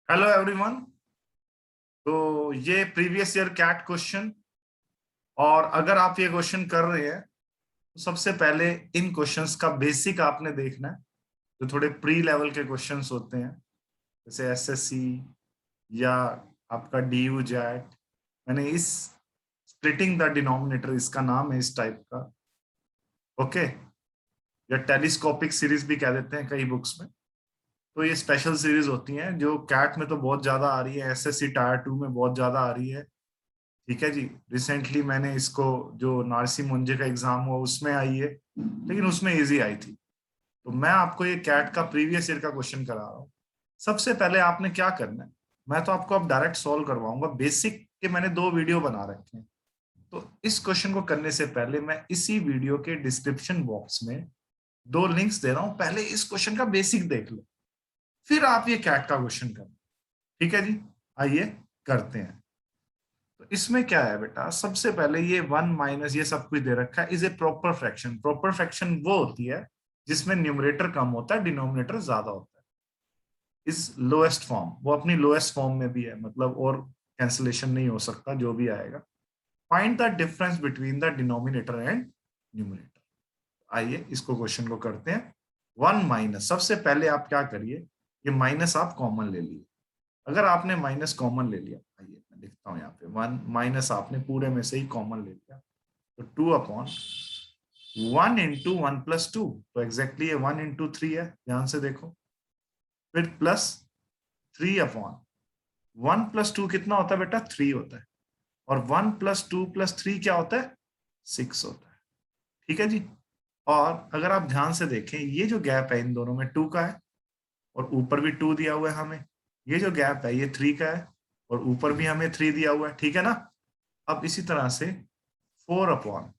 Hello everyone. तो ये previous year cat question, और अगर आप ये क्वेश्चन कर रहे हैं तो सबसे पहले इन क्वेश्चंस का बेसिक आपने देखना है। जो थोड़े प्री लेवल के क्वेश्चंस होते हैं, जैसे एसएससी या आपका डीयू जैट। मैंने इस स्प्लिटिंग द डिनोमिनेटर, इसका नाम है इस टाइप का, ओके, या टेलीस्कोपिक सीरीज भी कह देते हैं कई बुक्स में। तो ये स्पेशल सीरीज होती हैं जो कैट में तो बहुत ज्यादा आ रही है, एसएससी टायर 2 में बहुत ज्यादा आ रही है। ठीक है जी। रिसेंटली मैंने इसको, जो नारसी मुंजे का एग्जाम हुआ उसमें आई है, लेकिन उसमें इजी आई थी। तो मैं आपको ये कैट का प्रीवियस ईयर का क्वेश्चन करा रहा हूँ। सबसे पहले आपने क्या करना है, मैं तो आपको अब डायरेक्ट सॉल्व करवाऊंगा। बेसिक के मैंने 2 वीडियो बना रखे हैं। तो इस क्वेश्चन को करने से पहले मैं इसी वीडियो के डिस्क्रिप्शन बॉक्स में 2 लिंक्स दे रहा हूं। पहले इस क्वेश्चन का बेसिक देख लो, फिर आप ये कैट का क्वेश्चन करना। ठीक है जी, आइए करते हैं। तो इसमें क्या है बेटा, सबसे पहले ये 1 माइनस ये सब कुछ दे रखा है, is a proper fraction. Proper fraction वो होती है जिसमें न्यूमरेटर कम होता है, डिनोमिनेटर ज्यादा होता है। इस लोएस्ट फॉर्म, वो अपनी लोएस्ट फॉर्म में भी है, मतलब और कैंसिलेशन नहीं हो सकता जो भी आएगा। Find the difference between the denominator and numerator. आइए इसको क्वेश्चन को करते हैं। 1 माइनस, सबसे पहले आप क्या करिए, ये माइनस आप कॉमन ले लिए। अगर आपने माइनस कॉमन ले लिया, आइए मैं लिखता हूं यहाँ पे 1 माइनस, आपने पूरे में से ही कॉमन ले लिया, तो 2 अपॉन 1 इंटू 1 प्लस 2। तो एग्जैक्टली ये 1 इंटू 3 है, ध्यान से देखो। फिर प्लस 3 अपॉन 1 प्लस 2 कितना होता है बेटा, 3 होता है। और 1 प्लस 2 प्लस 3 क्या होता है, 6 होता है। ठीक है जी। और अगर आप ध्यान से देखें, ये जो गैप है इन दोनों में 2 का है, और ऊपर भी 2 दिया हुआ है हमें। ये जो गैप है ये 3 का है, और ऊपर भी हमें 3 दिया हुआ है। ठीक है ना। अब इसी तरह से 4 अपॉन,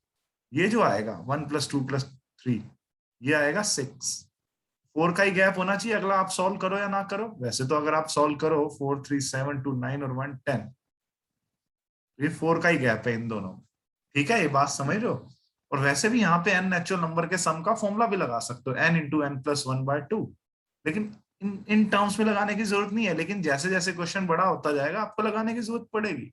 ये जो आएगा 1 प्लस 2 प्लस 3, ये आएगा 6। 4 का ही गैप होना चाहिए, अगला आप सॉल्व करो या ना करो। वैसे तो अगर आप सॉल्व करो 4 3 7 2 9 और 1 10, ये 4 का ही गैप है इन दोनों में। ठीक है, ये बात समझ रहे हो। और वैसे भी यहाँ पे एन नेचुरल नंबर के सम का फॉर्मूला भी लगा सकते हो, एन इंटू एन प्लस 1/2। लेकिन इन टर्म्स में लगाने की जरूरत नहीं है, लेकिन जैसे जैसे क्वेश्चन बड़ा होता जाएगा आपको लगाने की जरूरत पड़ेगी।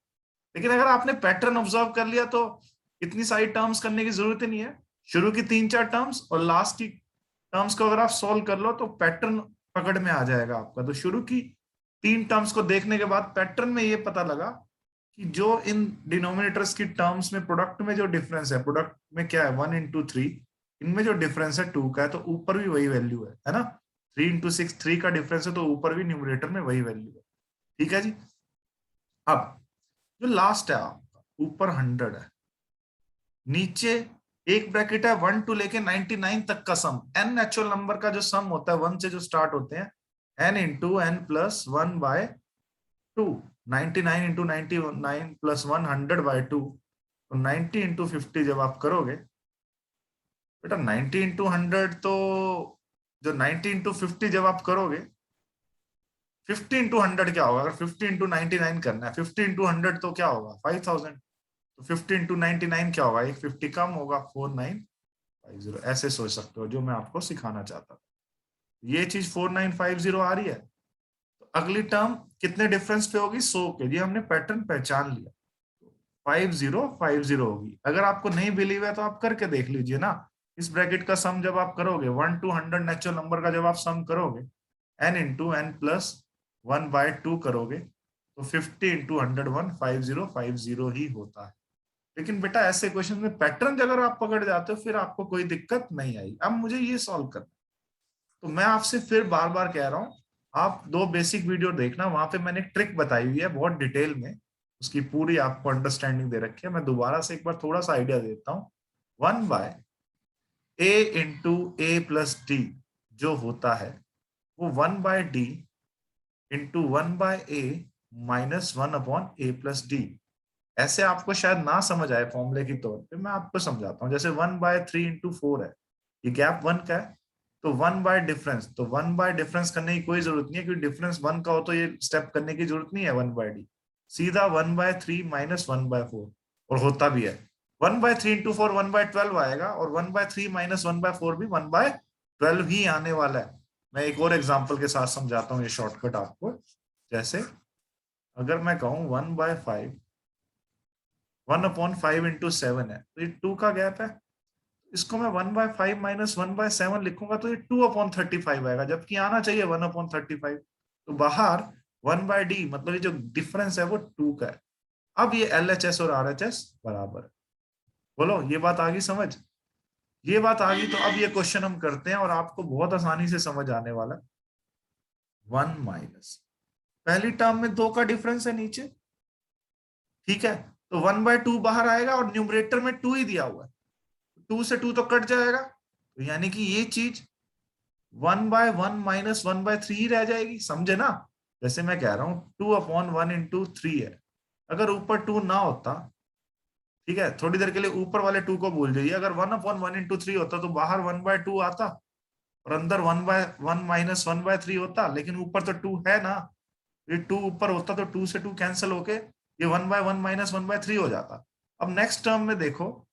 लेकिन अगर आपने पैटर्न ऑब्जर्व कर लिया तो इतनी सारी टर्म्स करने की जरूरत ही नहीं है। शुरू की 3 4 टर्म्स और लास्ट की टर्म्स को अगर आप सॉल्व कर लो तो पैटर्न पकड़ में आ जाएगा आपका। तो शुरू की 3 टर्म्स को देखने के बाद पैटर्न में ये पता लगा कि जो इन डिनोमिनेटर्स की टर्म्स में प्रोडक्ट में जो डिफरेंस है, प्रोडक्ट में क्या है 1 इंटू 3, इनमें जो डिफरेंस है 2 का है, तो ऊपर भी वही वैल्यू है ना। 3 इंटू 6 3 का डिफरेंस है, तो ऊपर भी न्यूमरेटर में वही वैल्यू है। ठीक है जी। अब जो लास्ट है आपका, ऊपर 100 है, नीचे एक ब्रैकेट है 1 टू लेके 99 तक का सम। एन नेचुरल नंबर का जो सम होता है 1 से जो स्टार्ट होते हैं, n into n plus 1/2। 99 into 99 plus 100/2। तो 90 इंटू 50 जब आप करोगे बेटा, 90 इंटू 100, तो जो 90 इंटू 50 जब आप करोगे, 50 इंटू 100 क्या होगा, अगर 50 इंटू 99 करना है, 50 इंटू 100 तो क्या होगा 5000। तो 50 इंटू 99 क्या होगा, एक 50 कम होगा, 4950। ऐसे सोच सकते हो, जो मैं आपको सिखाना चाहता था। ये चीज 4950 आ रही है। तो अगली टर्म कितने डिफरेंस पे होगी, 100 के। ये हमने पैटर्न पहचान लिया। 5050 होगी। अगर आपको नहीं बिलीव है तो आप करके देख लीजिए ना। इस ब्रैकेट का सम जब आप करोगे, 1 टू 100 नेचुरल नंबर का जब आप सम करोगे, एन इंटू एन प्लस 1/2 करोगे, तो 50 इंटू 100 15050 ही होता है। लेकिन बेटा ऐसे क्वेश्चन में पैटर्न अगर आप पकड़ जाते हो फिर आपको कोई दिक्कत नहीं आई। अब मुझे ये सॉल्व करना, तो मैं आपसे फिर बार बार कह रहा हूं, आप 2 बेसिक वीडियो देखना, वहां पे मैंने ट्रिक बताई हुई है बहुत डिटेल में, उसकी पूरी आपको अंडरस्टैंडिंग दे रखी है। मैं दोबारा से एक बार थोड़ा सा आइडिया देता हूँ। 1/a into a plus d जो होता है, वो 1/d इंटू 1/a-1/a+d। ऐसे आपको शायद ना समझ आए फॉर्मूले की तौर पे, मैं आपको समझाता हूँ। जैसे 1/3 इंटू 4 है, ये गैप 1 का है, तो 1/डिफरेंस, तो 1/डिफरेंस करने की कोई जरूरत नहीं है, क्योंकि डिफरेंस 1 का हो तो ये स्टेप करने की जरूरत नहीं है 1/d। सीधा 1/3 - 1/4, और होता भी है। 1/3 इंटू 4 1/12 आएगा, और 1/3 - 1/4 भी 1/12 ही आने वाला है। मैं एक और एग्जाम्पल के साथ समझाता हूँ ये शॉर्टकट आपको। जैसे अगर मैं कहूं 1/5, 1/5 इंटू 7 है, तो ये 2 का गैप है। इसको मैं 1/5 माइनस 1/7 लिखूंगा तो ये 2/35 आएगा, जबकि आना चाहिए 1/35। तो बाहर 1/d मतलब ये जो डिफरेंस है वो 2 का है। अब ये LHS और RHS बराबर है। बोलो ये बात आ गई समझ? ये बात आ गई तो अब ये क्वेश्चन हम करते हैं और आपको बहुत आसानी से समझ आने वाला है। 1 माइनस पहली टर्म में 2 का डिफरेंस है नीचे, ठीक है, तो 1/2 बाहर आएगा और न्यूमरेटर में 2 ही दिया हुआ है, 2 से 2 तो कट जाएगा, तो यानी कि ये चीज 1/1 माइनस 1/3 रह जाएगी, समझे ना? जैसे मैं कह रहा हूं 2/1 इंटू 3 है, अगर ऊपर 2 ना होता, ठीक है, थोड़ी देर के लिए ऊपर वाले 2 को भूल जाइए, अगर 1/1 इंटू 3 होता तो बाहर 1/2 आता और अंदर 1/1 माइनस 1/3 होता, लेकिन ऊपर तो 2 है ना, ये 2 ऊपर होता तो 2 से 2 कैंसिल होके ये 1/1 माइनस 1/3 हो जाता। अब नेक्स्ट टर्म में देखो,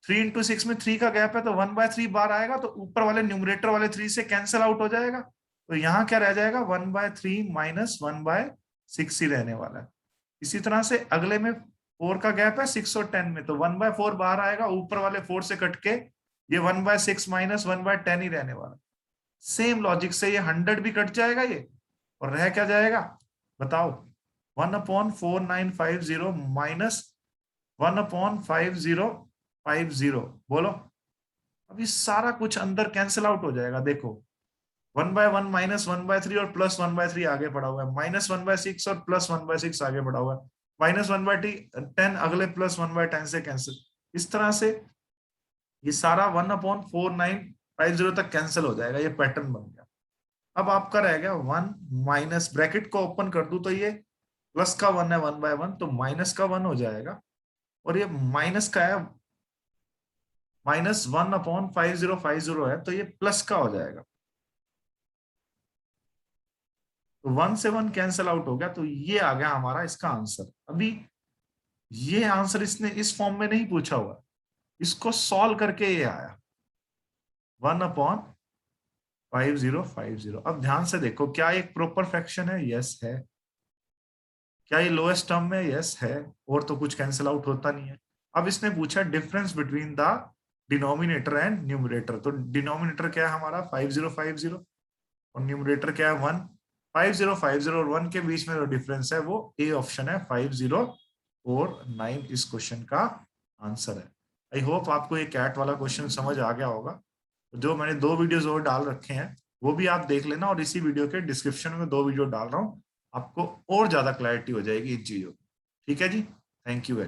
3 इंटू 6 में 3 का गैप है, तो 1/3 बार आएगा तो ऊपर वाले न्यूमरेटर वाले 3 से कैंसिल आउट हो जाएगा, तो यहाँ क्या रह जाएगा 1/3 माइनस 1/6 ही रहने वाला है। इसी तरह से अगले में 4 का गैप है 6 और 10 में, तो 1/4 बाहर आएगा, ऊपर वाले 4 से कट के ये 1/6 माइनस 1/10 ही रहने वाला। सेम लॉजिक से ये 100 भी कट जाएगा ये, और रह क्या जाएगा बताओ? 1/4950 माइनस 1/5050। बोलो, अभी सारा कुछ अंदर कैंसिल आउट हो जाएगा। देखो 1/1 माइनस 1/3 और प्लस 1/3 आगे पड़ा हुआ है, माइनस 1/6 और प्लस 1/6 आगे पड़ा हुआ है, माइनस 1/10 अगले प्लस 1/10 से कैंसिल। इस तरह से ये सारा 1/4950 तक कैंसिल हो जाएगा, ये पैटर्न बन गया। अब आपका रह गया 1 माइनस, ब्रैकेट को ओपन कर दूं तो ये प्लस का 1 है 1/1, तो माइनस का 1 हो जाएगा, और ये माइनस का है -1/5050 है, तो ये प्लस का हो जाएगा, तो 1 से 1 कैंसिल आउट हो गया, तो ये आ गया हमारा इसका आंसर। अभी ये आंसर इसने इस फॉर्म में नहीं पूछा हुआ, इसको सॉल्व करके ये आया 1/5050। अब ध्यान से देखो, क्या एक प्रॉपर फ्रैक्शन है? यस है। क्या ये लोएस्ट टर्म में? यस है, और तो कुछ कैंसिल आउट होता नहीं है। अब इसने पूछा difference between the denominator and numerator, तो डिनोमिनेटर क्या है हमारा 5050 और न्यूमरेटर क्या है 1। 5050 और 1 के बीच में जो डिफरेंस है वो ए ऑप्शन है 5049 इस क्वेश्चन का आंसर है। आई होप आपको ये कैट वाला क्वेश्चन समझ आ गया होगा। जो मैंने 2 वीडियोस और डाल रखे हैं वो भी आप देख लेना, और इसी वीडियो के डिस्क्रिप्शन में 2 वीडियो डाल रहा हूँ, आपको और ज्यादा क्लैरिटी हो जाएगी इन चीजों की। ठीक है जी, थैंक यू वेरी